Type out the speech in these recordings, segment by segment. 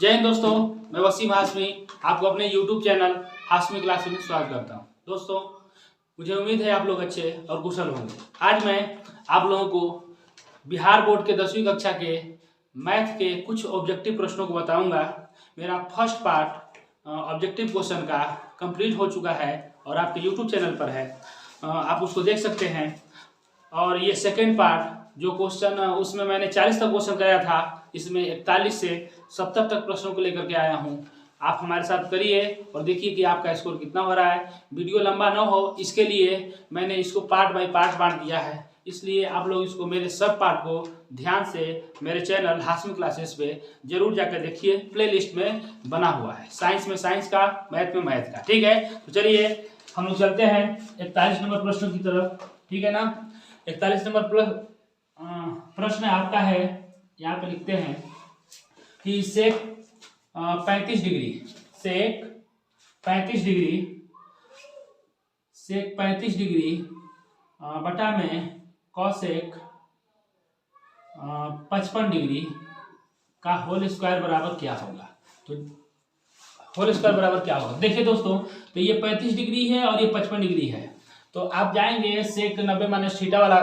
जय हिंद दोस्तों, मैं वसीम हाशमी आपको अपने YouTube चैनल हाशमी क्लास में स्वागत करता हूं। दोस्तों, मुझे उम्मीद है आप लोग अच्छे और कुशल होंगे। आज मैं आप लोगों को बिहार बोर्ड के 10वीं कक्षा के मैथ के कुछ ऑब्जेक्टिव प्रश्नों को बताऊंगा। मेरा फर्स्ट पार्ट ऑब्जेक्टिव क्वेश्चन का कंप्लीट हो चुका है और आपके YouTube चैनल पर है, आप उसको देख सकते हैं। और ये सेकेंड पार्ट जो क्वेश्चन उसमें मैंने 40 तक क्वेश्चन कराया था, इसमें 41 से 70 तक प्रश्नों को लेकर के आया हूँ। आप हमारे साथ करिए और देखिए कि आपका स्कोर कितना हो रहा है। वीडियो लंबा ना हो इसके लिए मैंने इसको पार्ट बाय पार्ट बांट दिया है, इसलिए आप लोग इसको मेरे सब पार्ट को ध्यान से मेरे चैनल हाशमी क्लासेस पे जरूर जाकर देखिए। प्लेलिस्ट में बना हुआ है, साइंस में साइंस का, मैथ में मैथ का। ठीक है, तो चलिए हम लोग चलते हैं 41 नंबर प्रश्नों की तरफ। ठीक है ना, 41 नंबर प्रश्न आपका है, यहाँ पे लिखते हैं कि सेक 35 डिग्री बटा में कॉसेक 55 डिग्री का होल स्क्वायर बराबर क्या होगा। तो होल स्क्वायर बराबर क्या होगा, देखिए दोस्तों, तो ये 35 डिग्री है और ये 55 डिग्री है। तो आप जाएंगे सेक 90 माइनस थीटा वाला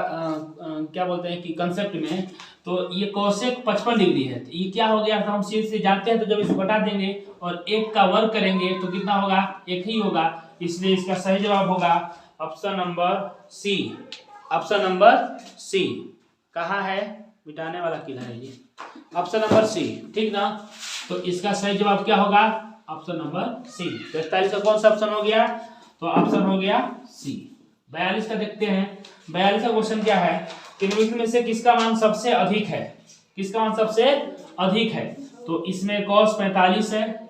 क्या बोलते हैं कि कंसेप्ट में, तो ये कोसेक 55 डिग्री है। तो ये क्या हो गया, तो हम सीधे से जानते हैं। तो जब इसको बटा देंगे और एक का वर्ग करेंगे तो कितना होगा, एक ही होगा। इसलिए इसका सही जवाब होगा option number C. Option number C कहाँ है, मिटाने वाला किधर है, ये ऑप्शन नंबर सी। ठीक ना, तो इसका सही जवाब क्या होगा, ऑप्शन नंबर सी। 41 का कौन सा ऑप्शन हो गया, तो ऑप्शन हो गया सी। 42 का देखते हैं। 42 का क्वेश्चन क्या है, निम्नलिखित में से किसका मान सबसे अधिक है, किसका मान सबसे अधिक है। तो इसमें cos 45 है,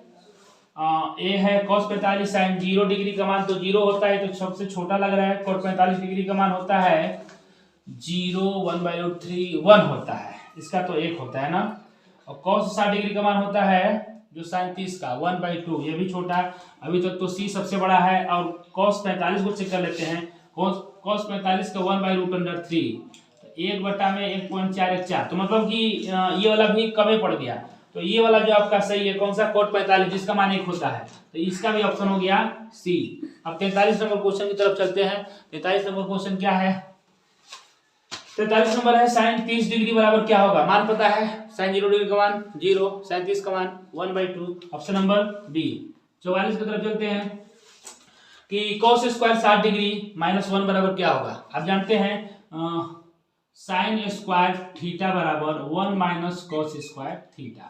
ए है cos 45 sin 0 डिग्री का मान तो 0 होता है, तो सबसे छोटा लग रहा है। cos 45 डिग्री का मान होता है 0, 1/√3 1 होता है, इसका तो 1 होता है ना। और cos 60 डिग्री का मान होता है जो sin 30 का 1/2, ये भी छोटा। अभी तक तो सी सबसे बड़ा है। और cos 45 को चेक कर लेते हैं। cos 45 का 1/√3, 1 बटा में 1.414, तो मतलब कि ये वाला भी कम ही पड़ गया। तो ये वाला जो आपका सही है कौन सा, cos 45 जिसका मान 1 होता है, तो इसका भी ऑप्शन हो गया सी। अब 43 नंबर क्वेश्चन की तरफ चलते हैं। 43 नंबर क्वेश्चन क्या है, 43 नंबर है sin 30 डिग्री बराबर क्या होगा। मान पता है, sin 0 डिग्री का मान 0, sin 30 का मान 1/2, ऑप्शन नंबर बी। 44 की तरफ चलते हैं कि cos स्क्वायर 60 डिग्री -1 बराबर क्या होगा। आप जानते हैं sin स्क्वायर थीटा बराबर 1 माइनस cos स्क्वायर थीटा,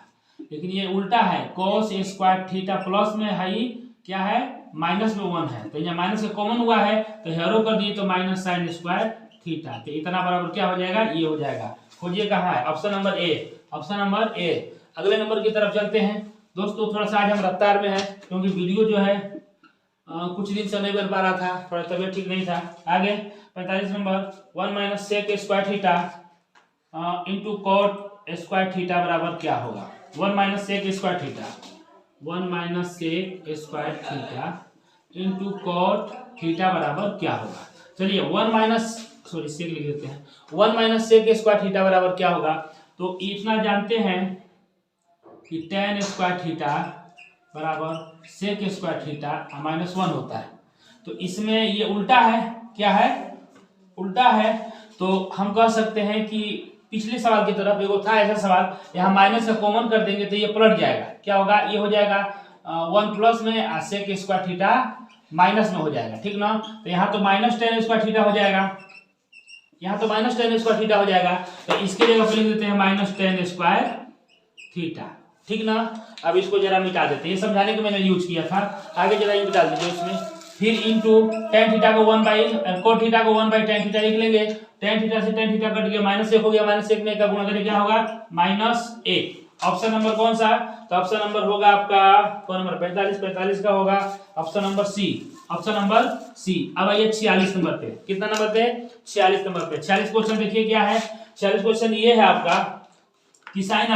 लेकिन ये उल्टा है। cos स्क्वायर थीटा प्लस में है, क्या है, माइनस में 1 है। तो यहाँ माइनस का कॉमन हुआ है तो हेरो कर दिए, तो माइनस sin स्क्वायर थीटा, तो इतना बराबर क्या हो जाएगा, ये हो जाएगा। खोजिए कहाँ है, ऑप्शन नंबर ए, ऑप्शन नंबर ए। अगले नंबर की तरफ चलते हैं। दोस्तों थोड़ा सा आज हम रफ्तार में है, क्योंकि वीडियो जो है कुछ दिन से नहीं बन पा रहा था, थोड़ा तबियत ठीक नहीं था। आगे 45 number 1 minus sec square theta into cot square theta बराबर क्या होगा। 1 minus sec square theta, 1 minus sec square theta into cot theta बराबर क्या होगा। चलिए 1 माइनस सेक लिख देते हैं। 1 माइनस सेक स्क्वायर थीटा बराबर क्या होगा, तो इतना जानते हैं कि tan स्क्वायर थीटा बराबर सेक स्क्वायर थीटा -1 होता है। तो इसमें ये उल्टा है, क्या है, उल्टा है। तो हम कह सकते हैं कि पिछले सवाल की तरफ एगो था ऐसा सवाल, यहाँ माइनस का कॉमन कर देंगे तो ये पलट जाएगा, क्या होगा, ये हो जाएगा 1 प्लस में सेक स्क्वायर थीटा माइनस में हो जाएगा। ठीक ना, तो यहाँ तो माइनस tan स्क्वायर थीटा हो जाएगा, यहाँ तो माइनस tan स्क्वायर थीटा हो जाएगा। तो इसके जगह पर लिख देते हैं माइनस tan स्क्वायर थीटा। ठीक ना, अब इसको जरा मिटा देते हैं, ये समझाने के मैंने यूज किया था। आगे जरा ये मिटा दीजिए उसमें। फिर इंटू tan थीटा को 1/cot थीटा को 1/tan थीटा लिख लेंगे। tan थीटा से tan थीटा कट गया, -1 हो गया, -1 में का गुणा करें क्या होगा, -1। ऑप्शन नंबर कौन सा, तो ऑप्शन नंबर होगा आपका कौन नंबर, 45 का होगा option number C, option number C. अब आइए 46 नंबर पे, कितना नंबर पे, 46 नंबर पे। 46 क्वेश्चन देखिए क्या है। 46 क्वेश्चन ये है आपका कि sine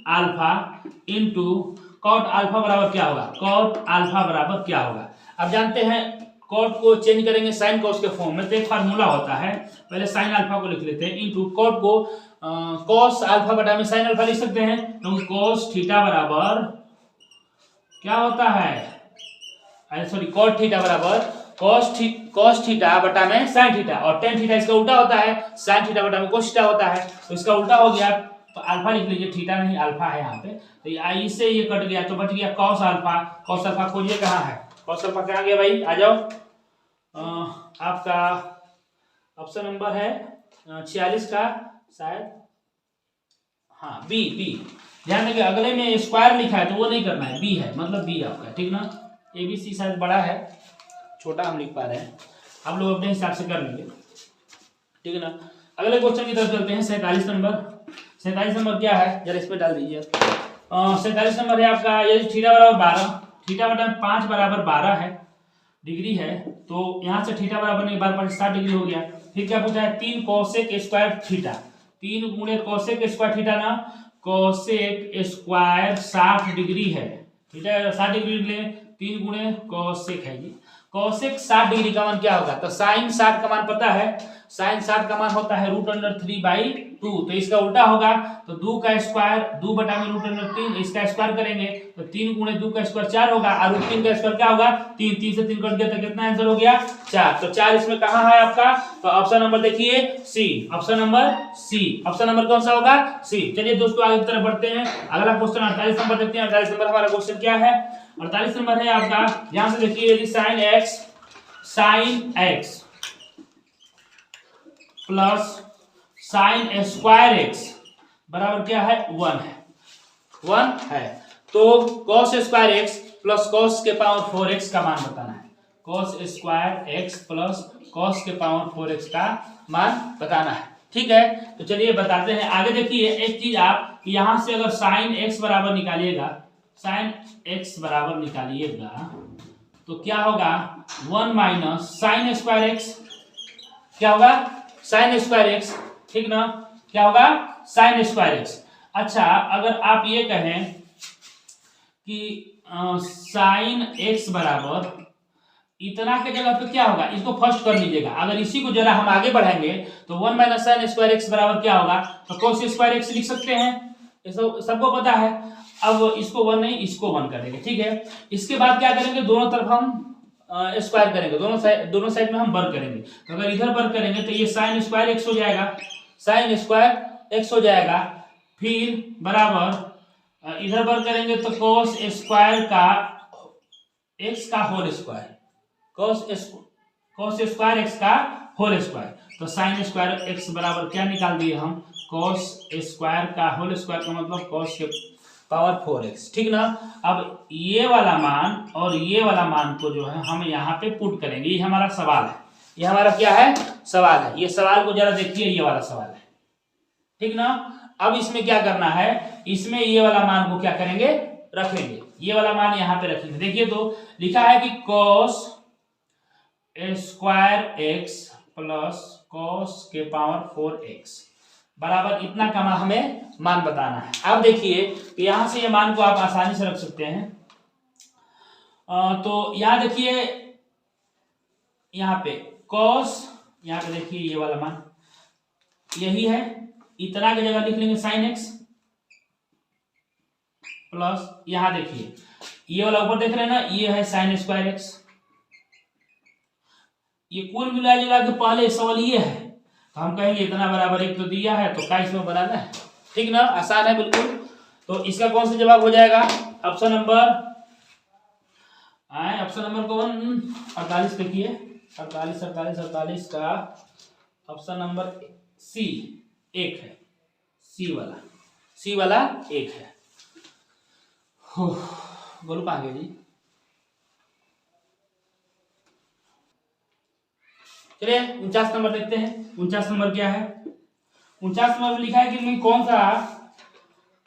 alpha into cot alpha बराबर क्या होगा, कॉट अल्फा बराबर क्या होगा। अब जानते हैं कॉट को चेंज करेंगे साइन कॉस के फॉर्म में, तो एक फार्मूला होता है, पहले साइन अल्फा को लिख लेते हैं इंटू कॉट को कॉस अल्फा बटा में साइन अल्फा लिख सकते हैं। तो कॉस थीटा बराबर क्या होता है, अरे सॉरी कॉट थीटा बराबर कॉस थीटा बटा में साइन थीटा, और टेन थीटा इसका उल्टा होता है, साइन थीटा बटा में कोस थीटा होता है। तो इसका उल्टा हो गया तो अल्फा लिख लीजिए, थीटा नहीं अल्फा है यहाँ पे। तो इससे ये कट गया तो बच गया कॉस अल्फा। कॉस अल्फा खोजिए कहाँ है, कॉस अल्फा कहाँ गया भाई, आ जाओ। आपका ऑप्शन नंबर है 46 का शायद, हाँ बी बी। ध्यान देंगे अगले में स्क्वायर लिखा है तो वो नहीं करना है, बी है मतलब बी आपका, ठीक ना। ए बी सी शायद बड़ा है, छोटा हम लिख पा रहे हैं, आप लोग अपने हिसाब से कर लेंगे, ठीक है ना। अगले क्वेश्चन की तरफ चलते हैं। 47 नंबर, 47 नंबर क्या है जरा इस पे डाल दीजिए। 47 नंबर है आपका, ये थीटा बराबर 12, थीटा बटा 5 बराबर 12 है डिग्री है। तो यहाँ से थीटा बराबर नहीं 12 5 60 डिग्री हो गया। फिर क्या पूछा है, 3 कोसेक स्क्वायर थीटा, 3 गुणे कोसेक स्क्वायर थीटा ना, कोसेक स्क्वायर 60 डिग्री है, ठीक है 60 डिग्री ले, 3 गुणे कोसेक है जी। कोसेक 60 डिग्री का मान क्या होगा, तो साइन 60 का मान पता है, साइन 60 का मान होता है √3/2। तो इसका उल्टा होगा, तो 2 का स्क्वायर 2 बटा में √3, इसका स्क्वायर करेंगे तो 3 गुणे 2 का स्क्वायर 4 होगा, और √3 का स्क्वायर क्या होगा 3, 3 से 3 कट गया तो कितना आंसर हो गया 4। तो 4 इसमें कहाँ है आपका, तो ऑप्शन नंबर देखिए C, option number C, option number कौन सा होगा सी। चलिए दोस्तों आगे की तरफ बढ़ते हैं। अगला क्वेश्चन 48 नंबर देखते हैं। 48 नंबर हमारा क्वेश्चन क्या है, 48 नंबर है आपका, ध्यान से देखिए, यदि sine x plus sign square X बराबर क्या है 1 है, 1 है, तो cos square x plus cos के पावर 4x का मान बताना है। Cos square x plus cos के पावर 4x का मान बताना है, ठीक है। तो चलिए बताते हैं। आगे देखिए एक चीज, आप यहां से अगर साइन एक्स बराबर निकालिएगा, साइन एक्स बराबर निकालिएगा तो क्या होगा 1 माइनस साइन स्क्वायर एक्स, क्या होगा साइन स्क्वायर एक्स, ठीक ना, क्या होगा साइन स्क्वायर एक्स। अच्छा अगर आप ये कहें कि साइन एक्स बराबर इतना के जगह पे क्या होगा, इसको फर्स्ट कर लीजिएगा। अगर इसी को जरा हम आगे बढ़ाएंगे तो 1 माइनस साइन स्क्वायर एक्स बराबर क्या होगा, तो कोस स्क्वायर एक्स लिख सकते हैं, सबको पता है। अब इसको 1 नहीं इसको 1 करेंगे, ठीक है। इसके बाद क्या करेंगे, दोनों तरफ हम स्क्वायर करेंगे, दोनों साइड में हम वर्ग करेंगे। तो अगर इधर वर्ग करेंगे तो ये साइन स्क्वायर एक्स हो जाएगा, साइन स्क्वायर एक्स हो जाएगा, फिर बराबर इधर वर्ग करेंगे तो कोस स्क्वायर का एक्स का whole square, cos square X का होल स्क्वायर। तो साइन स्क्वायर एक्स बराबर क्या निकाल दिए हम, कोस स्क्वायर का होल स्क्वायर का मतलब कोस के पावर 4x, ठीक ना। अब ये वाला मान और ये वाला मान को जो है हम यहाँ पे पुट करेंगे, ये हमारा सवाल है, ये हमारा क्या है सवाल है। ये सवाल को जरा देखिए, ये वाला सवाल है, ठीक ना। अब इसमें क्या करना है, इसमें ये वाला मान को क्या करेंगे रखेंगे, ये वाला मान यहाँ पे रखेंगे। देखिए तो लिखा है कि कोस स्क्वायर एक्स प्लस कोस के पावर 4x बराबर इतना का हमें मान बताना है। अब देखिए यहां से ये मान को आप आसानी से रख सकते हैं। तो यहां देखिए, यहाँ पे कॉस, यहाँ पे देखिए ये वाला मान यही है, इतना की जगह लिख लेंगे साइन एक्स प्लस, यहां देखिए ये वाला ऊपर देख रहे हैं ना, ये है साइन स्क्वायर एक्स। ये कुल मिला जुला के पहले सवाल ये है, तो हम कहेंगे इतना बराबर 1 तो दिया है तो क्या इसमें बनाना है, ठीक ना, आसान है बिल्कुल। तो इसका कौन सा जवाब हो जाएगा, ऑप्शन नंबर ऑप्शन नंबर कौन 48 देखिए, 48 का ऑप्शन नंबर सी 1 है, सी वाला 1 है। बोलो कहाँ गए जी, चलिए 49 नंबर देखते हैं। 49 नंबर क्या है, 49 नंबर में लिखा है कि कौन सा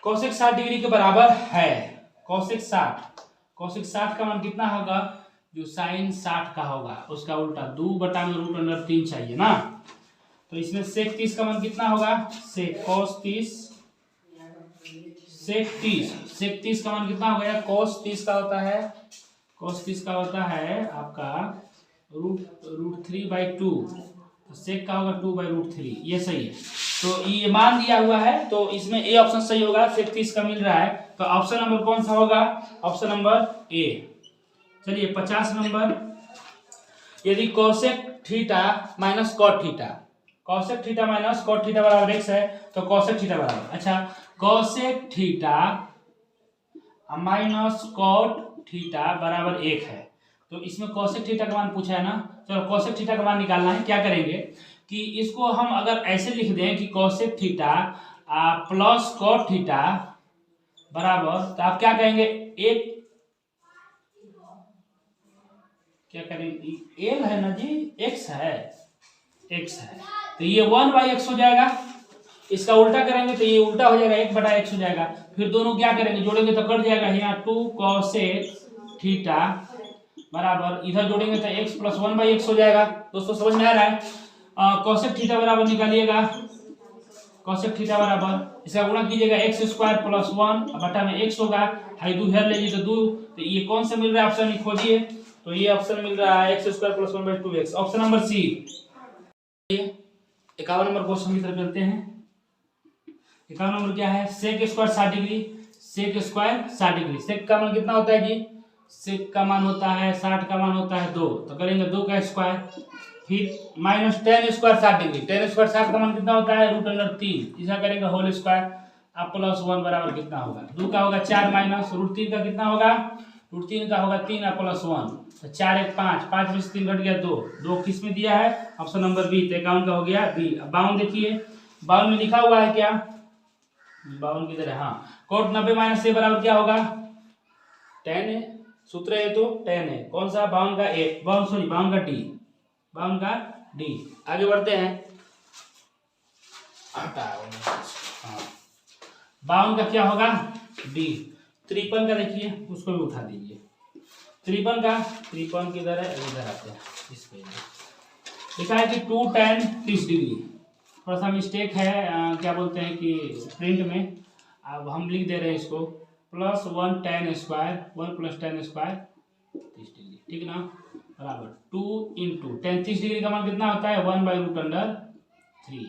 कोसेक 60 डिग्री के बराबर है। कोसेक 60 का मान कितना होगा, जो साइन 60 का होगा उसका उल्टा 2 बटा में √3 चाहिए ना। तो इसमें सेक 30 का मान कितना होगा, सेक कोस 30, सेक 30 का मान कितना हो गया, कोस 30 का होता है आपका √3/2 तो सेक का होगा 2/√3, ये सही है। तो ये मान दिया हुआ है, तो इसमें ए ऑप्शन सही होगा। सेक 30 का मिल रहा है, तो ऑप्शन नंबर कौन सा होगा? Option number A. चलिए 50 नंबर, यदि cosec theta minus cot theta, cosec theta minus cot theta बराबर x है, तो कोसेक थीटा बराबर, अच्छा cosec theta minus cot theta बराबर 1 है। तो इसमें कोसेक थीटा का मान पूछा है ना, चलो कोसेक थीटा का मान निकालना है। क्या करेंगे कि इसको हम अगर ऐसे लिख दें कि cosec theta plus cot theta बराबर, तो आप क्या कहेंगे? एक क्या करेंगे? एल है ना जी, एक्स है, एक्स है, तो ये 1/x हो जाएगा। इसका उल्टा करेंगे तो ये उल्टा हो जाएगा, 1/x हो जाएगा। फिर दोनों क्या करेंगे? जोड़ेंगे तो कट जाएगा। यहाँ 2 कोसेक थीटा बराबर, इधर जोड़ेंगे तो x प्लस 1/x हो जाएगा। दोस्तों समझ में आ रहा है? कोसेक थीटा बराबर निकालिएगा, कोसेक थीटा बराबर इसका गुणा कीजिएगा x² प्लस 1 बटा में x होगा, हाई 2 हेर लीजिए तो 2। तो ये कौन सा मिल रहा है ऑप्शन खोजिए, तो ये ऑप्शन मिल रहा है x² plus 1/2x, option number C. 51 number question की तरफ चलते हैं। 51 नंबर क्या है? Sec square 60 degree, sec square 60 degree. Sec का मान कितना होता है जी? सेक का मान होता है 60 का मान होता है 2, तो करेंगे 2 का स्क्वायर, फिर minus ten square 60 degree, ten square 60 का मान कितना होता है? √3, इसका करेंगे होल स्क्वायर, अब प्लस 1 बराबर कितना होगा? 2 का होगा 4 माइनस √3 का कितना होगा? √3 का होगा 3 और प्लस 1, तो 4 1 5, 5 में से 3 घट गया 2, 2 किस में दिया है? Option number B. तो 51 का हो गया बी। अब 52 देखिए, 52 में लिखा हुआ है क्या? 52 की तरह, हाँ, कोट 90 माइनस से बराबर क्या होगा? 10 है, सूत्र है तो 10 है। कौन सा? 52 का ए, 52 का डी, 52 का डी। आगे बढ़ते हैं, हाँ 52 का क्या होगा? डी। 53 का देखिए, उसको भी उठा दीजिए। 53 किधर है? इधर आते हैं, इस पे लिखा है कि 2 tan 30 डिग्री। थोड़ा सा मिस्टेक है, क्या बोलते हैं कि प्रिंट में, अब हम लिख दे रहे हैं इसको plus 1 tan square 1 plus tan square 30 degree, ठीक ना, बराबर 2 इंटू tan 30 डिग्री का मान कितना होता है? 1/√3,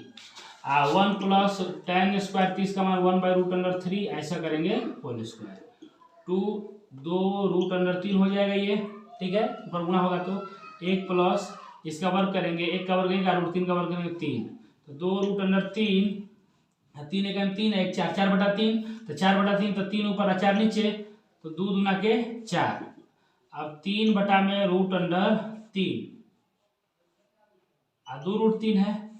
1 प्लस tan स्क्वायर 30 का मान 1/√3, ऐसा करेंगे होल स्क्वायर, 2√3 हो जाएगा ये, ठीक है, ऊपर गुणा होगा तो 1 प्लस इसका वर्ग करेंगे, 1 का वर्ग 1 √3 का वर्ग करेंगे 3, तो 2√3, 3 1 3 1 4, 4/3, तो 4/3, तो 3 ऊपर 4 नीचे, तो 2 दूना के 4, अब 3 बटा में √3, 2√3 है।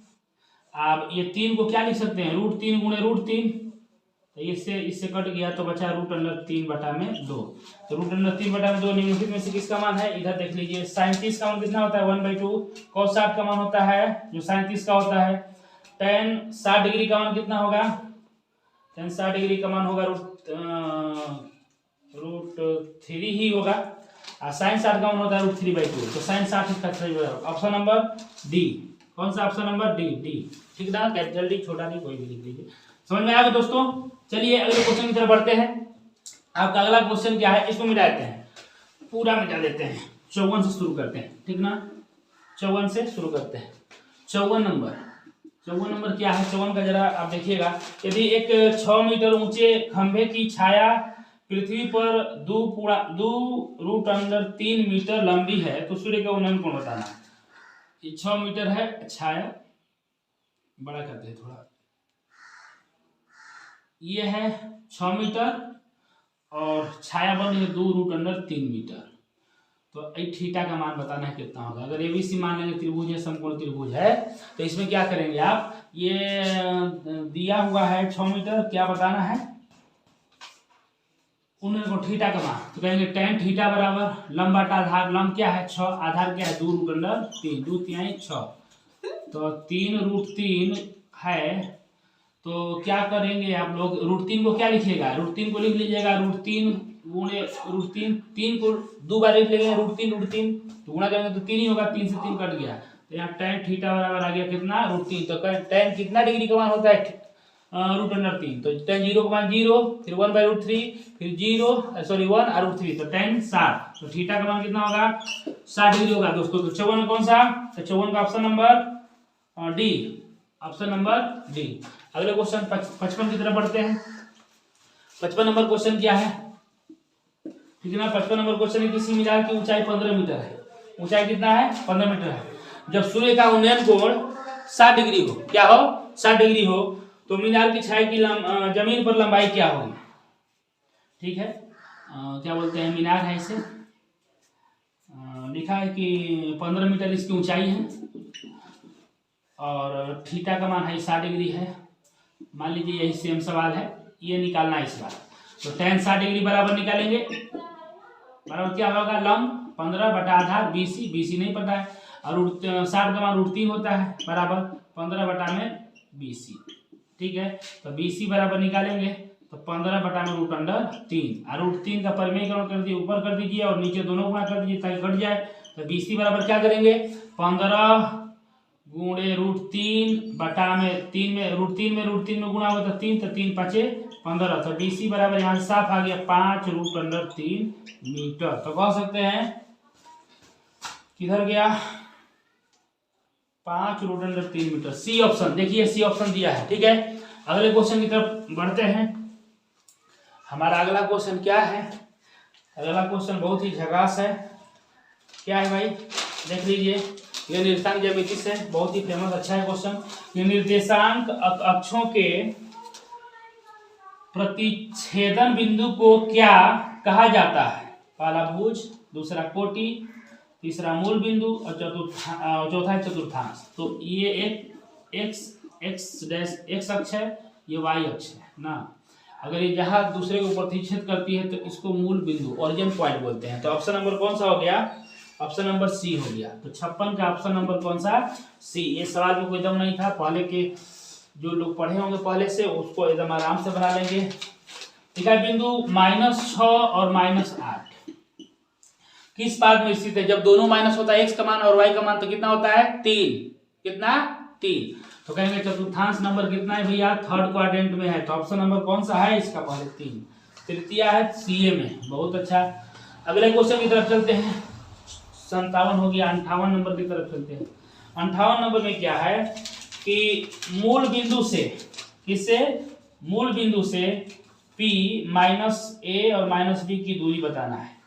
अब ये 3 को क्या लिख सकते हैं? √3 गुणे √3, तो इससे कट गया तो बचा √3 बटा में 2, तो √3 बटा में 2 निम्नलिखित में से किसका मान है? इधर देख लीजिए, sin 30 का मान कितना होता है? 1/2, cos 60 का मान होता है जो sin 30 का होता है, tan 60 डिग्री का मान कितना होगा? tan 60 डिग्री का मान होगा √3 ही होगा, और sin 60 का मान होता है √3/2, तो sin 60 इसका सही होगा, ऑप्शन नंबर डी। कौन सा? ऑप्शन नंबर डी, डी, ठीक ना, जल्दी छोटा नहीं कोई भी लिख लीजिए। समझ में आ गया दोस्तों? चलिए अगले क्वेश्चन की तरफ बढ़ते हैं। आपका अगला क्वेश्चन क्या है? इसको मिटा देते हैं, पूरा मिटा देते हैं, 54 से शुरू करते हैं, ठीक ना, 54 से शुरू करते हैं। 54 नंबर क्या है? 54 का जरा आप देखिएगा, यदि एक 6 मीटर ऊंचे खंभे की छाया पृथ्वी पर 2√3 मीटर लंबी है तो सूर्य का उन्नयन कोण बताना। ये 6 मीटर है छाया, बड़ा करते हैं थोड़ा, ये है 6 मीटर और छाया बन है 2√3 मीटर, तो थीटा का मान बताना है कितना होगा। अगर एबीसी मान लेंगे त्रिभुज है, समकोण त्रिभुज है, तो इसमें क्या करेंगे आप? ये दिया हुआ है 6 मीटर, क्या बताना है? उन्हें को थीटा का मान, तो कहेंगे tan थीटा बराबर लंब बटा आधार, लंब क्या है? 6, आधार क्या है? 2√3, 2 3 6, तो 3√3 है, तो क्या करेंगे आप लोग? √3 को क्या लिखिएगा? √3 को लिख लीजिएगा, √3 गुणे √3, 3 को 2 बार लिख लेंगे, √3 तो गुणा करेंगे तो 3 ही होगा, 3 से 3 कट गया, तो यहाँ tan थीटा बराबर आ गया कितना? √3, तो tan कितना डिग्री का मान होता है? √3, तो tan 0 का मान 0, फिर 1/√3, फिर 1 और √3, तो tan 60, तो थीटा का मान कितना होगा? 60 डिग्री होगा दोस्तों। तो 54 कौन सा? तो 54 का option number D, option number D. अगले क्वेश्चन 55 की तरफ बढ़ते हैं। 55 नंबर क्वेश्चन क्या है, ठीक है ना। 55 नंबर क्वेश्चन है किसी मीनार की ऊंचाई 15 मीटर है। ऊंचाई कितना है, 15 मीटर है। जब सूर्य का उन्नयन कोण 60 डिग्री हो, क्या हो, 60 डिग्री हो, तो मीनार की छाया की जमीन पर लंबाई क्या होगी, ठीक है। क्या बोलते हैं, मीनार है इसे, लिखा है कि 15 मीटर इसकी ऊंचाई है और थीटा का मान है 60 डिग्री है। मान लीजिए यही सेम सवाल है, ये निकालना है इस बार। तो tan 60 डिग्री बराबर निकालेंगे, बराबर क्या होगा, लंब 15 बटा आधार BC, BC नहीं पता है, और 60 का मान √3 होता है, बराबर 15 बटा में BC, ठीक है। तो BC बराबर निकालेंगे तो 15 बटा में √3, और √3 का परिमेयकरण कर दिए, ऊपर कर दीजिए और नीचे दोनों गुणा कर दीजिए ताकि कट जाए। तो BC बराबर क्या करेंगे, 15 गुणे √3 बटा में 3 में √3 में गुणा होगा तो 3, तो 3 5 15। तो BC बराबर यहाँ से साफ आ गया 5√3 मीटर। तो कह सकते हैं किधर गया, 5√3 मीटर, सी ऑप्शन। देखिए सी ऑप्शन दिया है, ठीक है। अगले क्वेश्चन की तरफ बढ़ते हैं। हमारा अगला क्वेश्चन क्या है, अगला क्वेश्चन बहुत ही झकास है। क्या है भाई, देख लीजिए, ये निर्देशांक ज्यामिति से बहुत ही फेमस अच्छा है क्वेश्चन। ये निर्देशांक अक्षों के प्रतिच्छेदन बिंदु को क्या कहा जाता है, पहला भुज, दूसरा कोटि, तीसरा मूल बिंदु और चौथा है चतुर्थांश। तो ये एक एक्स अक्ष है, ये वाई अक्ष है ना। अगर ये जहां दूसरे को प्रतिच्छेद करती है तो इसको मूल बिंदु, ओरिजिन पॉइंट बोलते हैं। तो ऑप्शन नंबर कौन सा हो गया, ऑप्शन नंबर सी हो गया। तो 56 का ऑप्शन नंबर कौन सा, सी। ये सवाल में कोई दम नहीं था, पहले के जो लोग पढ़े होंगे पहले से उसको एकदम आराम से बना लेंगे। ठीक है, बिंदु -6 और -8 किस पाद में स्थित है। जब दोनों माइनस होता है, एक्स का मान और वाई का मान, तो कितना होता है 3, कितना 3। तो कहेंगे चतुर्थांश नंबर कितना है भैया, थर्ड क्वाड्रेंट में है। तो ऑप्शन नंबर कौन सा है इसका, पहले 3, तृतीय है सीए में। बहुत अच्छा, अगले क्वेश्चन की तरफ चलते हैं। 57 हो गया, 58 नंबर की तरफ चलते हैं। 58 नंबर में क्या है कि मूल बिंदु से, किससे, मूल बिंदु से P -a और -b की दूरी बताना है।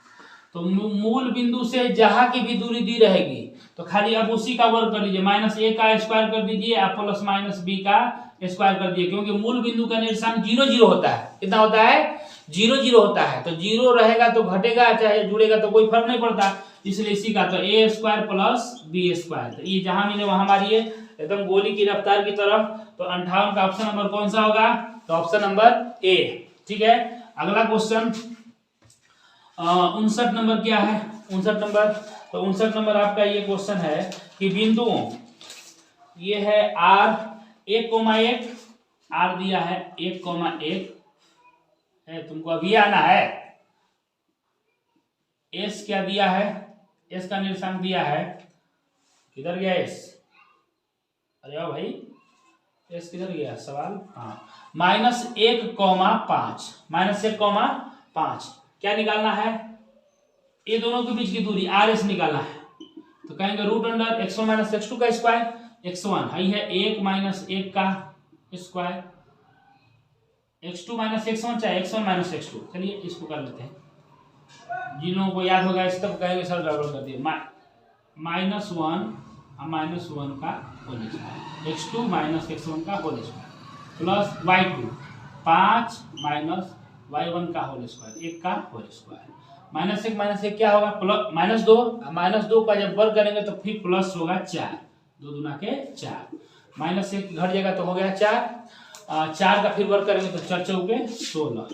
तो मूल बिंदु से जहां की भी दूरी दी रहेगी तो खाली अब उसी का वर्ग कर लीजिए, -a का स्क्वायर कर दीजिए, आप +-b का स्क्वायर कर दीजिए, क्योंकि मूल बिंदु का निर्देशांक 0 0 होता है। कितना होता है, 0 0 होता है। तो 0 रहेगा तो घटेगा, चाहे जुड़ेगा तो कोई फर्क नहीं पड़ता, इसलिए इसी का तो a² + b²। तो ये जहां मिले वहां मारिए, एकदम गोली की रफ्तार की तरफ। तो 58 का ऑप्शन नंबर कौन सा होगा, तो ऑप्शन नंबर ए। ठीक है, अगला क्वेश्चन 59 नंबर क्या है, 59 नंबर। तो 59 नंबर आपका ये क्वेश्चन है कि बिंदुओं, ये है r 1,1, r दिया है 1,1 है, तुमको अभी आना है। s क्या दिया है, s का निर्देशांक दिया है, किधर गया s, अरे वाह भाई, s किधर गया सवाल, हाँ, -1,5, -1,5 क्या निकालना है, ये दोनों के बीच की दूरी RS निकालना है। तो कहेंगे √(x1 - x2) का स्क्वायर, x1 है 1 - 1 का स्क्वायर, x2 - x1 चाहे x1 - x2। चलिए इसको कर लेते हैं, जिन लोगों को याद होगा इस तक कहेंगे सर गड़बड़ कर दिए। -1 और -1 का होल स्क्वायर, x2 - x1 का whole square plus y2 5 - y1 का होल स्क्वायर, 1 का होल स्क्वायर। -1 क्या होगा, -2, -2 का जब वर्ग करेंगे तो फिर प्लस होगा 4, 2 दूना के 4, -1 घट जाएगा तो हो गया 4, 4 का फिर वर्ग करेंगे तो 4 चौके 16,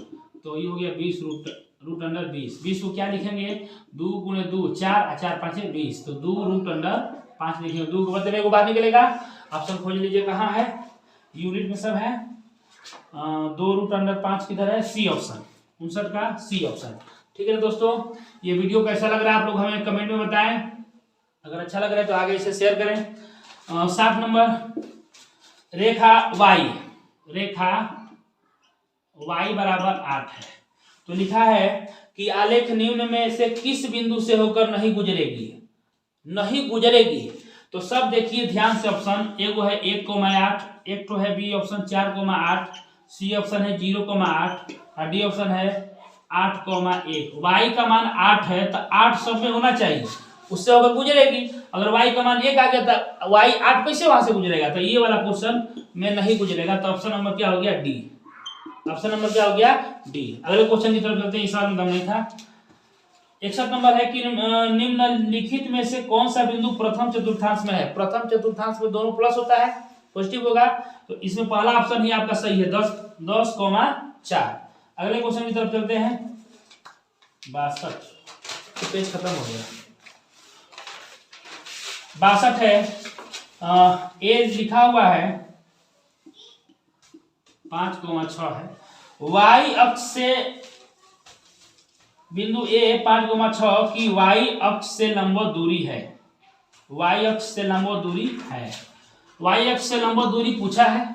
तो ये हो गया 20 √20। 20 को क्या लिखेंगे, 2 × 2 4, 4 × 5 20, तो 2 √5 लिखेंगे। 2 के बदले में को बाहर निकलेगा, ऑप्शन खोज लीजिए कहाँ है, यूनिट में सब है। 2 √5 किधर है, सी ऑप्शन, 59 का सी ऑप्शन। ठीक है दोस्तों, ये वीडियो कैसा लग रहा है आप लोग हमें कमेंट में बताएं। अगर अच्छा लग रहा है तो आगे इसे शेयर करें। 60 नंबर, रेखा y बराबर 8 है। तो लिखा है कि आलेख निम्न में से किस बिंदु से होकर नहीं गुजरेगी, तो सब देखिए ध्यान से ऑप्शन, एगो है 1,8, एक तो है बी ऑप्शन 4,8, सी ऑप्शन है 0,8 और डी ऑप्शन है 8,1। वाई का मान 8 है तो 8 सब में होना चाहिए, उससे होकर गुजरेगी। अगर वाई का मान 1 आ गया तो वाई 8 कैसे वहां से गुजरेगा, तो ये वाला क्वेश्चन में नहीं गुजरेगा। तो ऑप्शन नंबर क्या हो गया, डी। ऑप्शन नंबर क्या हो गया, डी। अगले क्वेश्चन की तरफ चलते हैं, इस बार में दम नहीं था। 61 नंबर है कि निम्नलिखित में से कौन सा बिंदु प्रथम चतुर्थांश में है। प्रथम चतुर्थांश में दोनों प्लस होता है, पॉजिटिव होगा, तो इसमें पहला ऑप्शन ही आपका सही है, 10,4। अगले क्वेश्चन की तरफ चलते हैं, 62, पेज खत्म हो गया। 62 है, ए लिखा हुआ है 5,6 है। वाई अक्ष से बिंदु ए 5,6 की वाई अक्ष से लंबवत दूरी है। वाई अक्ष से लंबवत दूरी है। वाई अक्ष से लंबवत दूरी पूछा है,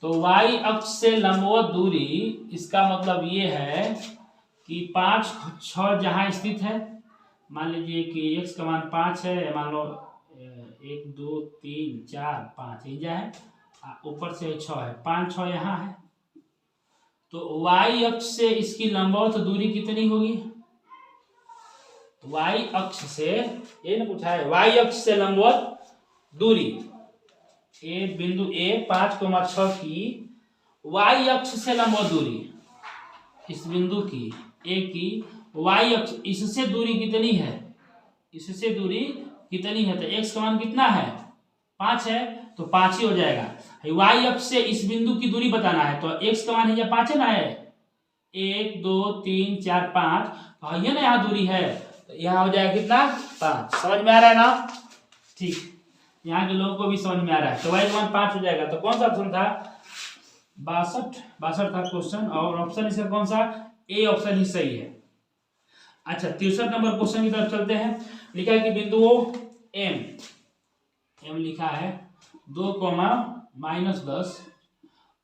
तो वाई अक्ष से लंबवत दूरी, इसका मतलब ये है कि 5, 6 जहां स्थित है, मान लीजिए कि x का मान 5 है, मान लो 1, 2, 3, 4, 5 इंजा है, ऊपर से 6 है, 5, 6 यहाँ है, तो y अक्ष से इसकी लंबवत दूरी कितनी होगी। y अक्ष से, ये ना पूछा है, y अक्ष से लंबवत दूरी, ए बिंदु ए 5,6 की y अक्ष से लंबवत दूरी, इस बिंदु की ए की y अक्ष, इससे दूरी कितनी है, इससे दूरी कितनी है, तो x का मान कितना है, 5 है, तो 5 ही हो जाएगा। y अक्ष से इस बिंदु की दूरी बताना है, तो x का मान है 5 है ना, है 1, 2, 3, 4, 5, तो ये ना यहाँ दूरी है, तो यहाँ हो जाएगा कितना, 5। समझ में आ रहा है ना, ठीक, यहाँ के लोगों को भी समझ में आ रहा है। तो y का मान 5 हो जाएगा। तो कौन सा ऑप्शन था, 62 था क्वेश्चन, और ऑप्शन इसका कौन सा, ए ऑप्शन ही सही है। अच्छा, 63 नंबर क्वेश्चन की तरफ चलते हैं। लिखा है कि बिंदुओं एम लिखा है 2,-10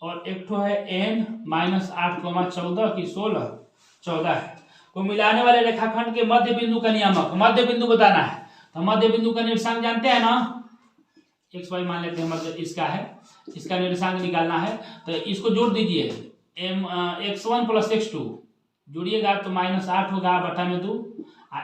और एक ठो है n -8,14 की 14 है, को मिलाने वाले रेखाखंड के मध्य बिंदु का नियामक, मध्य बिंदु बताना है। तो मध्य बिंदु का निर्देशांक जानते हैं ना, x y मान लेते हैं, मध्य इसका है, इसका निर्देशांक निकालना है, तो इसको जोड़ दीजिए, x1 + x2 जोड़िएगा तो -8 होगा बटा में 2,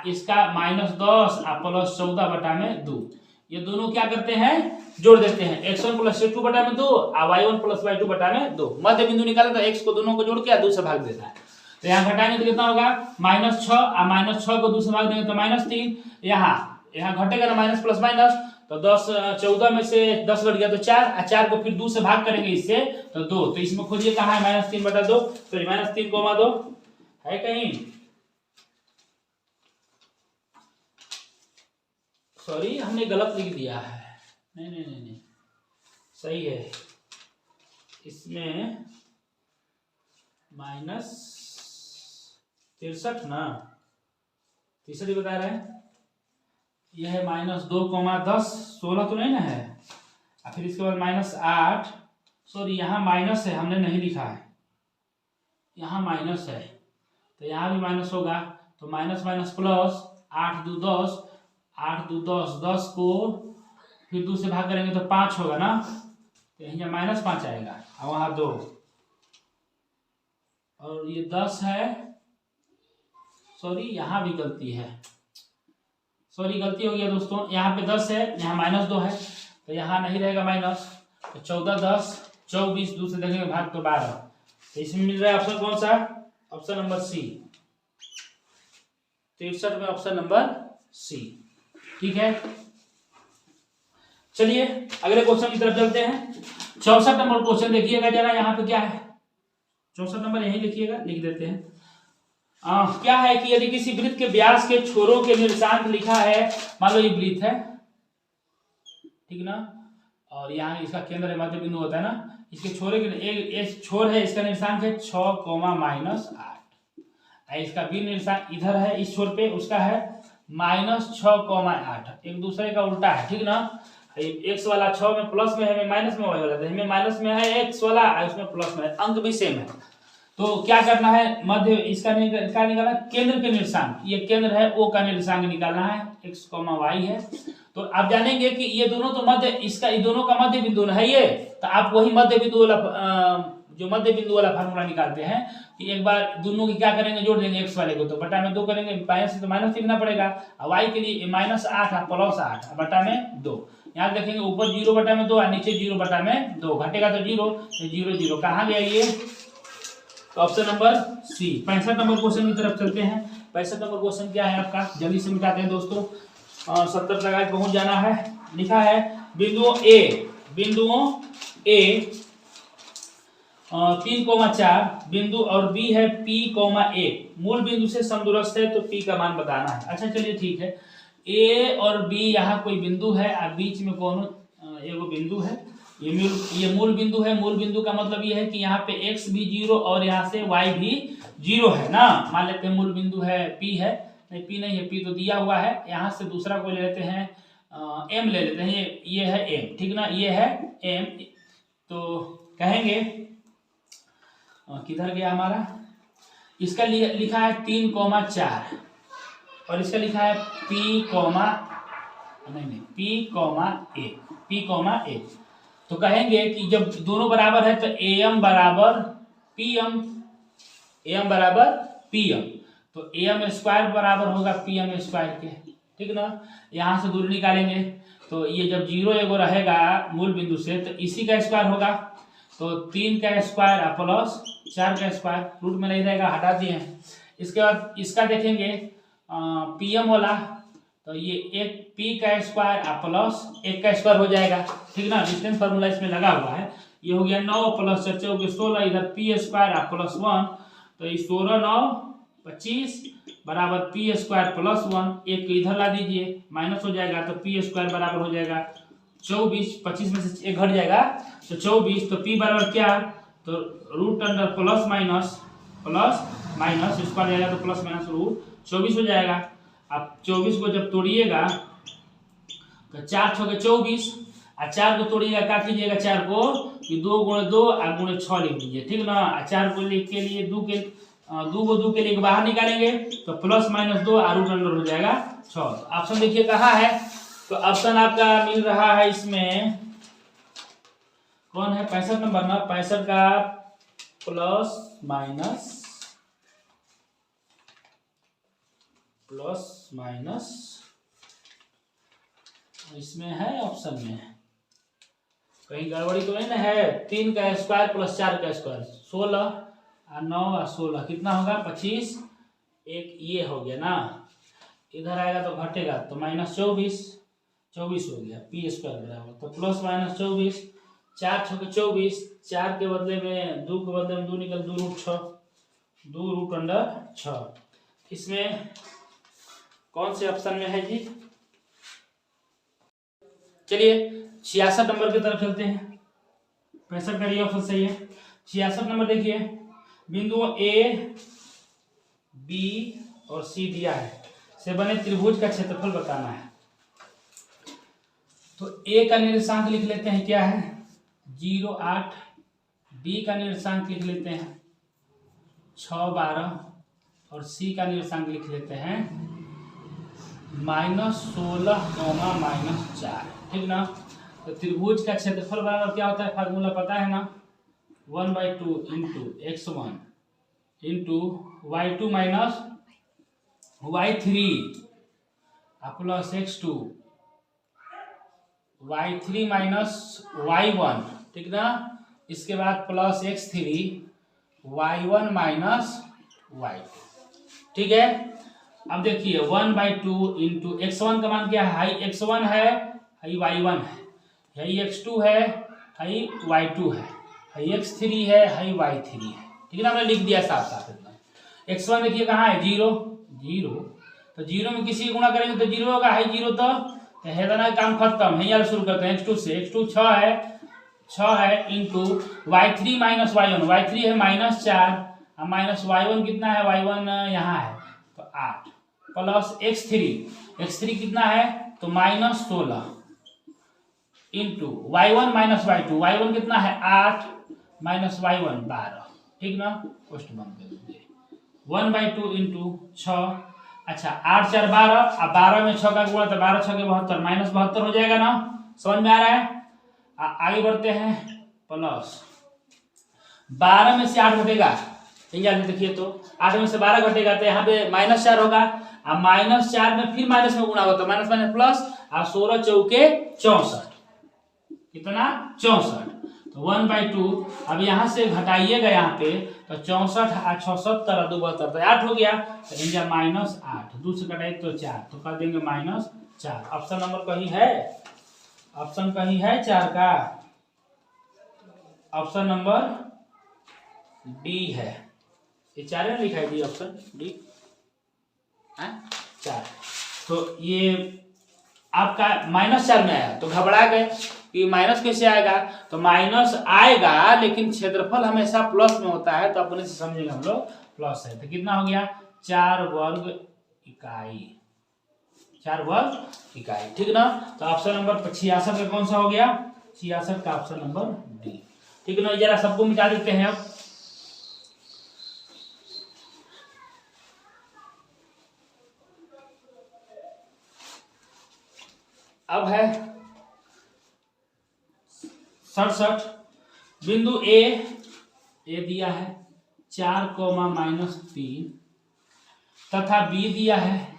इसका -10 + 14 बटा में 2, ये दोनों क्या करते हैं, जोड़ देते हैं, x1 + x2 बटा में 2 और y1 + y2 बटा में 2। मध्य बिंदु निकाला तो x को दोनों को जोड़ के 2 से भाग देता है, तो यहाँ घटाएंगे तो कितना होगा, -6 और -6 को 2 से भाग देंगे तो -3, यहाँ घटेगा ना, माइनस प्लस माइनस, तो 10, 14 में से 10 घट गया तो 4, और 4 को फिर 2 से भाग करेंगे इससे तो 2, तो इसमें खोजिए कहाँ है, -3 बटा 2, सॉरी -3,2 है कहीं, सॉरी हमने गलत लिख दिया है, नहीं सही है, इसमें -63 ना, 63 बता रहे हैं, यह है -2,10, 16 तो नहीं ना है, और फिर इसके बाद -8, सॉरी यहाँ माइनस है, हमने नहीं लिखा है, यहाँ माइनस है, तो यहाँ भी माइनस होगा, तो माइनस प्लस, 8 2 10, 8 2 10, 10 को फिर 2 से भाग करेंगे तो 5 होगा ना, तो यहाँ -5 आएगा, और वहाँ 2, और ये 10 है, सॉरी यहाँ भी गलती है, सॉरी गलती हो गया दोस्तों, यहाँ पे 10 है, यहाँ -2 है, तो यहाँ नहीं रहेगा माइनस, तो 14 10 24, 2 से देखेंगे भाग तो 12, तो इसमें मिल रहा है ऑप्शन कौन सा, ऑप्शन नंबर सी, 63 में ऑप्शन नंबर सी, ठीक है। चलिए अगले क्वेश्चन की तरफ चलते हैं। 64 नंबर क्वेश्चन देखिएगा जरा, यहाँ पे क्या है, 64 नंबर यही लिखिएगा, लिख देते हैं। क्या है कि यदि किसी वृत्त के व्यास के छोरों के निर्देशांक लिखा है, मान लो ये वृत्त है, ठीक ना, और यहाँ इसका केंद्र है, मध्य बिंदु होता है ना, इसके छोरे के एक छोर है, इसका निर्देशांक है 6,-8, इसका भी निर्देशांक इधर है, इस छोर पे उसका है -6,8, एक दूसरे का उल्टा है, ठीक ना, x वाला 6 में प्लस में है, माइनस में वाला है, इसमें माइनस में है x वाला, उसमें प्लस में है, अंक भी सेम है, तो क्या करना है, मध्य इसका क्या निकालना, केंद्र के निर्देशांक, ये केंद्र है, ओ का निर्देशांक निकालना है, x, y है। तो आप जानेंगे कि ये दोनों तो मध्य, इसका ये दोनों का मध्य बिंदु है ये, तो आप वही मध्य बिंदु वाला जो मध्य बिंदु वाला फार्मूला निकालते हैं कि एक बार दोनों की क्या करेंगे, जोड़ देंगे x वाले को, तो बटा में 2 करेंगे, माइनस से तो माइनस लिखना पड़ेगा, y के लिए -8 प्लस 8 बटा में 2। यहाँ देखेंगे ऊपर 0 बटा में 2 और नीचे 0 बटा में 2, घटेगा तो 0, 0 0 कहाँ गया ये, तो option number C. 65 number question की तरफ चलते हैं। 65 नंबर क्वेश्चन क्या है आपका, जल्दी से मिटाते हैं दोस्तों, 70 तक पहुंच जाना है। लिखा है बिंदुओं ए 3,4 बिंदु और बी है P,1 मूल बिंदु से समदूरस्थ है, तो P का मान बताना है। अच्छा चलिए ठीक है, ए और बी यहाँ कोई बिंदु है और बीच में कौन एगो बिंदु है, ये मूल बिंदु है। मूल बिंदु का मतलब ये है कि यहाँ पे x भी 0 और यहाँ से y भी 0 है ना। मान लेते हैं मूल बिंदु है P है, नहीं P नहीं है, P तो दिया हुआ है, यहाँ से दूसरा कोई ले लेते हैं M ले लेते हैं, ये है M, ठीक ना, ये है M। तो कहेंगे किधर गया हमारा, इसका लिखा है 3,4 और इसका लिखा है P,1 तो कहेंगे कि जब दोनों बराबर है तो AM बराबर PM, तो AM स्क्वायर बराबर होगा PM स्क्वायर के, ठीक ना। यहाँ से दूरी निकालेंगे तो ये जब 0 एगो रहेगा मूल बिंदु से, तो इसी का स्क्वायर होगा, तो 3 का स्क्वायर प्लस 4 का स्क्वायर, रूट में नहीं रहेगा, हटा दिए। इसके बाद इसका देखेंगे PM वाला, तो ये एक P का स्क्वायर प्लस 1 का स्क्वायर हो जाएगा, ठीक ना, डिस्टेंस फार्मूला इसमें लगा हुआ है। ये हो गया 9 प्लस 4 हो गया 16, इधर P स्क्वायर प्लस 1, तो ये 16 9 25 बराबर P स्क्वायर प्लस 1, एक इधर ला दीजिए, माइनस हो जाएगा, तो P स्क्वायर बराबर हो जाएगा 24, 25 में से 1 घट जाएगा तो 24, तो P बराबर क्या, तो root under plus minus square जाएगा तो प्लस माइनस रूट 24 हो जाएगा। अब 24 को जब तोड़िएगा तो 4 छके 24 और 4 को तोड़िएगा, क्या कीजिएगा 4 को कि 2 × 2 और × 6 लिख दीजिए, ठीक ना। 4 को लिख के लिए 2 को 2 के लिए बाहर निकालेंगे तो प्लस माइनस 2 और रूट अंडर हो जाएगा 6। ऑप्शन देखिए कहाँ है, तो ऑप्शन आपका मिल रहा है इसमें, कौन है 65 नंबर ना, 65 का प्लस माइनस इसमें है, ऑप्शन में कहीं गड़बड़ी तो नहीं ना है। 3 का स्क्वायर प्लस 4 का स्क्वायर 16 और 9 और 16 कितना होगा 25, एक ये हो गया ना, इधर आएगा तो घटेगा तो -24 हो गया, P स्क्वायर बराबर, तो प्लस माइनस 24, 4 छके 24, 4 के बदले में 2 के बदले में 2 निकल 2 रूट 6, 2 रूट अंडर 6। इसमें कौन से ऑप्शन में है जी, चलिए 66 नंबर की तरफ चलते हैं। 65 का ये ऑप्शन सही है। 66 नंबर देखिए, बिंदुओं A, B और C दिया है, से बने त्रिभुज का क्षेत्रफल बताना है। तो A का निर्देशांक लिख लेते हैं, क्या है 0 8, B का निर्देशांक लिख लेते हैं 6 12 और C का निर्देशांक लिख लेते हैं -16, -4, ठीक ना। तो त्रिभुज का क्षेत्रफल बराबर क्या होता है, फार्मूला पता है ना, 1/2 into x1 into y2 minus y3 plus x2 y3 minus y1, ठीक ना। इसके बाद plus x3 y1 minus y2, ठीक है। अब देखिए 1/2 इंटू x1 का मान क्या है, हाई x1 है, हाई y1 है, हाई x2 है, हाई y2 है, हाई x3 है, हाई y3 है, ठीक है ना। हमने लिख दिया साफ साफ इतना। x1 देखिए कहाँ है 0, तो 0 में किसी गुणा करेंगे तो 0 होगा, हाई 0 तो हेदना काम खत्म है। यहाँ शुरू करते हैं x2 से, x2 6 है into y3 minus y1, y3 है -4 और माइनस y1 कितना है, y1 यहाँ है तो 8 प्लस x3 कितना है तो -16 into y1 minus y2, y1 कितना है 8 माइनस y1 12, ठीक ना, क्वेश्चन बंद कर दीजिए। 1/2 इंटू 6, अच्छा 8 4 12, अब 12 में 6 का गुणा तो 12 6 के 72 माइनस 72 हो जाएगा ना, समझ में आ रहा है। आगे बढ़ते हैं, प्लस 12 में से 8 घटेगा, यहाँ देखिए तो 8 में से 12 घटेगा तो यहाँ पे -4 होगा, अब -4 में फिर माइनस में गुणा होगा तो माइनस माइनस प्लस, अब 16 चौके 64, कितना 64, तो 1/2, अब यहाँ से घटाइएगा यहाँ पे तो 64 8 76 2 72 तो 8 हो गया, तो इंजा -8, 2 से घटाइए तो 4, तो कर देंगे -4। ऑप्शन नंबर कहीं है, ऑप्शन कहीं है 4 का, ऑप्शन नंबर डी है, ये 4 है लिखा है डी, ऑप्शन डी 4। तो ये आपका -4 में आया तो घबरा गए कि माइनस कैसे आएगा, तो माइनस आएगा लेकिन क्षेत्रफल हमेशा प्लस में होता है, तो अपने से समझेंगे हम लोग प्लस है, तो कितना हो गया 4 वर्ग इकाई, 4 वर्ग इकाई, ठीक ना। तो ऑप्शन नंबर 66 का कौन सा हो गया, 66 का ऑप्शन नंबर डी, ठीक ना। जरा सबको मिटा देते हैं। अब है 67, बिंदु ए दिया है 4, -3 तथा बी दिया है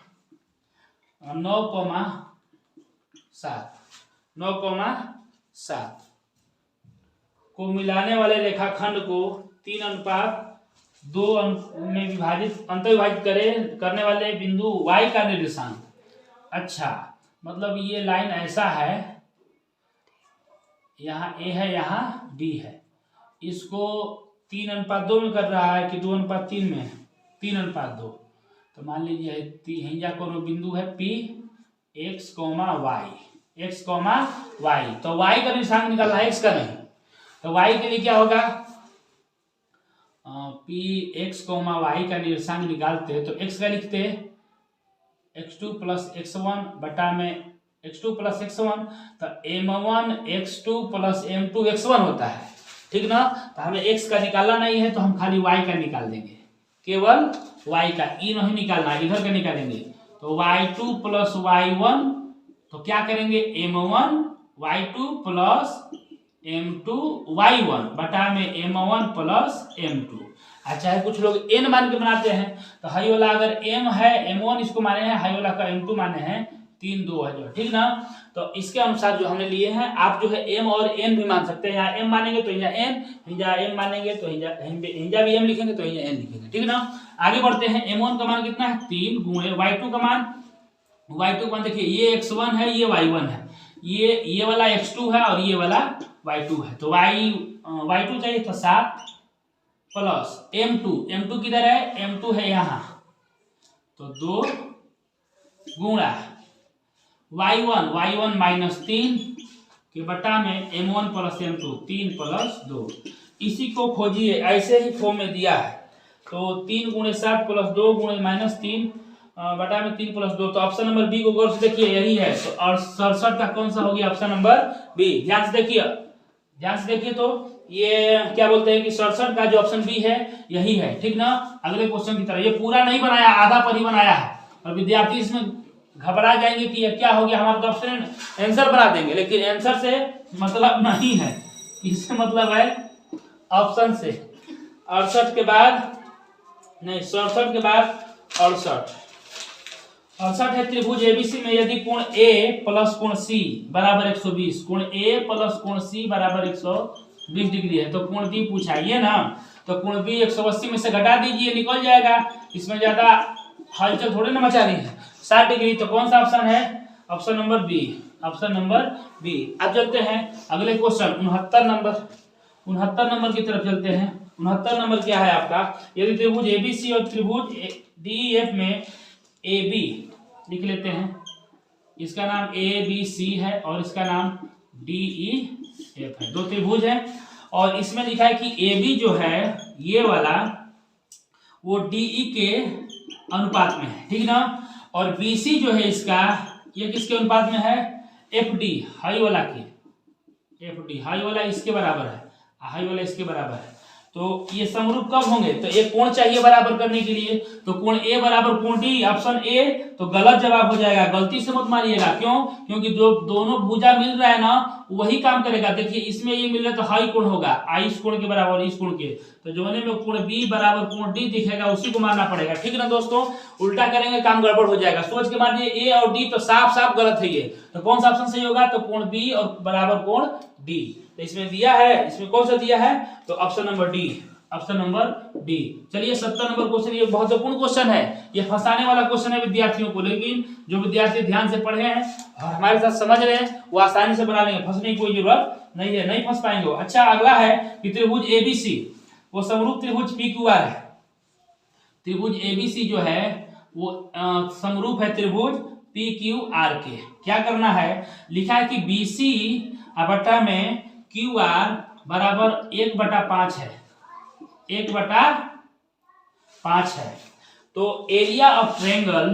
9,7 को मिलाने वाले रेखाखंड को 3:2 में विभाजित अंतर्विभाजित करने वाले बिंदु y का निर्देशांक। अच्छा, मतलब ये लाइन ऐसा है, यहाँ ए है यहाँ बी है, इसको 3:2 में कर रहा है कि 2:3 में, 3:2, तो मान लीजिए हिंजा कोनो बिंदु है P x, y, तो y का निर्देशांक निकालना है, x का नहीं, तो y के लिए क्या होगा, P x, y का निर्देशांक निकालते हैं तो x का लिखते x2 + x1 बटा में x2 + x1, तो m1 x2 + m2 x1 होता है, ठीक ना। तो हमें x का निकालना नहीं है तो हम खाली y का निकाल देंगे, केवल y का, ई नहीं निकालना, इधर का निकालेंगे, तो y2 + y1, तो क्या करेंगे m1 y2 + m2 y1 बटा में m1 + m2। अच्छा है, कुछ लोग n मान के बनाते हैं, तो हाई वाला अगर m है m1 इसको माने हैं, हाई वाला का m2 माने हैं, 3 2 है जो, ठीक ना। तो इसके अनुसार जो हमने लिए हैं, आप जो है m और n भी मान सकते हैं, यहाँ m मानेंगे तो यहाँ n, यहाँ m मानेंगे तो यहाँ भी m लिखेंगे तो यहाँ n लिखेंगे, ठीक ना। आगे बढ़ते हैं, m1 का मान कितना है 3 गुणे y2 का मान, देखिए ये x1 है ये y1 है, ये वाला x2 है और ये वाला y2 है, तो y2 चाहिए तो 7 प्लस m2 किधर है, m2 है यहाँ, तो 2 गुणा y1 -3 के बटा में m1 + m2, 3 + 2, इसी को खोजिए, ऐसे ही फॉर्म में दिया है, तो 3 × 7 + 2 × -3 बटा में 3 + 2, तो ऑप्शन नंबर बी को गौर से देखिए, यही है। तो और 67 का कौन सा हो गया, ऑप्शन नंबर बी, ध्यान से देखिए, तो ये क्या बोलते हैं कि 67 का जो ऑप्शन बी है यही है, ठीक ना। अगले क्वेश्चन की तरह, ये पूरा नहीं बनाया, आधा पर ही बनाया है, और विद्यार्थी इसमें घबरा जाएंगे कि ये क्या हो गया, हमारा तो ऑप्शन आंसर बना देंगे, लेकिन आंसर से मतलब नहीं है, इससे मतलब है ऑप्शन से। 68 के बाद नहीं, 67 के बाद 68 है, त्रिभुज एबीसी में यदि कोण A + कोण C बराबर 120, कोण A + कोण C बराबर 120 डिग्री है, तो कोण B पूछाइए ना, तो कोण B 180 में से घटा दीजिए, निकल जाएगा, इसमें ज्यादा हलचल थोड़ी ना मचा रही है, 60 डिग्री, तो कौन सा ऑप्शन है, option number B, option number B. अब चलते हैं अगले क्वेश्चन 69 नंबर की तरफ चलते हैं। 69 नंबर क्या है आपका, यदि त्रिभुज एबीसी और त्रिभुज डीईएफ में AB लिख लेते हैं, इसका नाम ABC है और इसका नाम DEF है, दो त्रिभुज है, और इसमें लिखा है कि AB जो है ये वाला वो DE के अनुपात में है, ठीक ना, और BC जो है इसका, ये किसके अनुपात में है, FD हाई वाला के, FD हाई वाला इसके बराबर है, हाई वाला इसके बराबर है, तो ये समरूप कब होंगे, तो एक कोण चाहिए बराबर करने के लिए, तो कोण ए बराबर कोण डी, ऑप्शन ए तो गलत जवाब हो जाएगा, गलती से मत मानिएगा। क्यों? क्योंकि जो दोनों भुजा मिल रहा है ना वही काम करेगा। देखिए इसमें ये मिल रहा है तो हाई कोण होगा, आई इस कोण के बराबर इस कोण के, तो जो में कोण बी बराबर कोण डी दिखेगा उसी को मानना पड़ेगा। ठीक ना दोस्तों, उल्टा करेंगे काम गड़बड़ हो जाएगा। सोच के मानिए ए और डी तो साफ साफ गलत है ये, तो कौन सा ऑप्शन सही होगा, तो कोण बी और बराबर कोण डी। तो इसमें दिया है, इसमें कौन सा दिया है, तो option number D, option number D. चलिए 70 नंबर क्वेश्चन, ये महत्वपूर्ण क्वेश्चन है, ये फंसाने वाला क्वेश्चन है विद्यार्थियों को, लेकिन जो विद्यार्थी ध्यान से पढ़े हैं और हमारे साथ समझ रहे हैं वो आसानी से बना लेंगे, फंसने की कोई जरूरत नहीं है, नहीं फंस पाएंगे। अच्छा अगला है कि त्रिभुज एबीसी वो समरूप त्रिभुज पीक्यूआर है। त्रिभुज एबीसी जो है वो समरूप है त्रिभुज पीक्यूआर के। क्या करना है, लिखा है कि बीसी बटा में क्यूआर बराबर 1/5 है, 1/5 है। तो एरिया ऑफ ट्रायंगल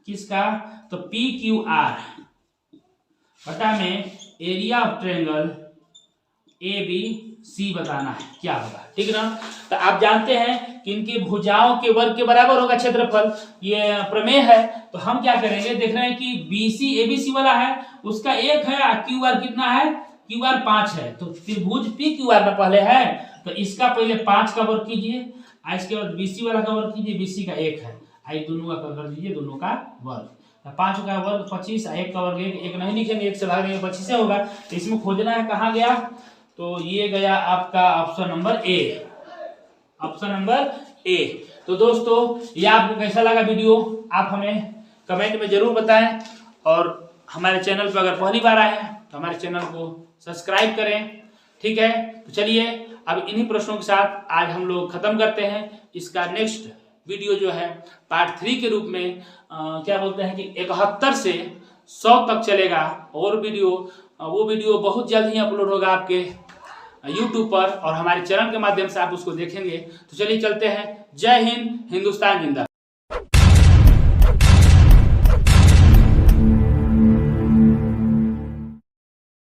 किसका, तो पी क्यू आर बटा में area of triangle A B C बताना है क्या होगा। ठीक ना, तो आप जानते हैं कि इनकी भुजाओं के वर्ग के बराबर होगा क्षेत्रफल, ये प्रमेय है। तो हम क्या करेंगे, देख रहे हैं कि बीसी एबीसी वाला है उसका 1 है, क्यू आर कितना है, क्यू आर 5 है, तो त्रिभुज पी क्यू आर में पहले है तो इसका पहले 5 का वर्ग कीजिए, इसके बाद बीसी वाला का वर्ग कीजिए, बीसी का 1 है, आई दोनों का कर दीजिए, दोनों का वर्ग, 5 का वर्ग 25, 1 का वर्ग 1 नहीं लिखेंगे, 1 से भाग देंगे 25 से होगा। तो इसमें खोजना है कहाँ गया, तो ये गया आपका ऑप्शन नंबर ए, ऑप्शन नंबर ए। तो दोस्तों ये आपको कैसा लगा वीडियो, आप हमें कमेंट में जरूर बताएं, और हमारे चैनल पर अगर पहली बार आए हैं तो हमारे चैनल को सब्सक्राइब करें। ठीक है, तो चलिए अब इन्हीं प्रश्नों के साथ आज हम लोग खत्म करते हैं। इसका नेक्स्ट वीडियो जो है पार्ट 3 के रूप में क्या बोलते हैं कि 71 से 100 तक चलेगा, और वो वीडियो बहुत जल्द ही अपलोड होगा आपके YouTube पर, और हमारे चैनल के माध्यम से आप उसको देखेंगे। तो चलिए चलते हैं, जय हिंद, हिंदुस्तान जिंदाबाद।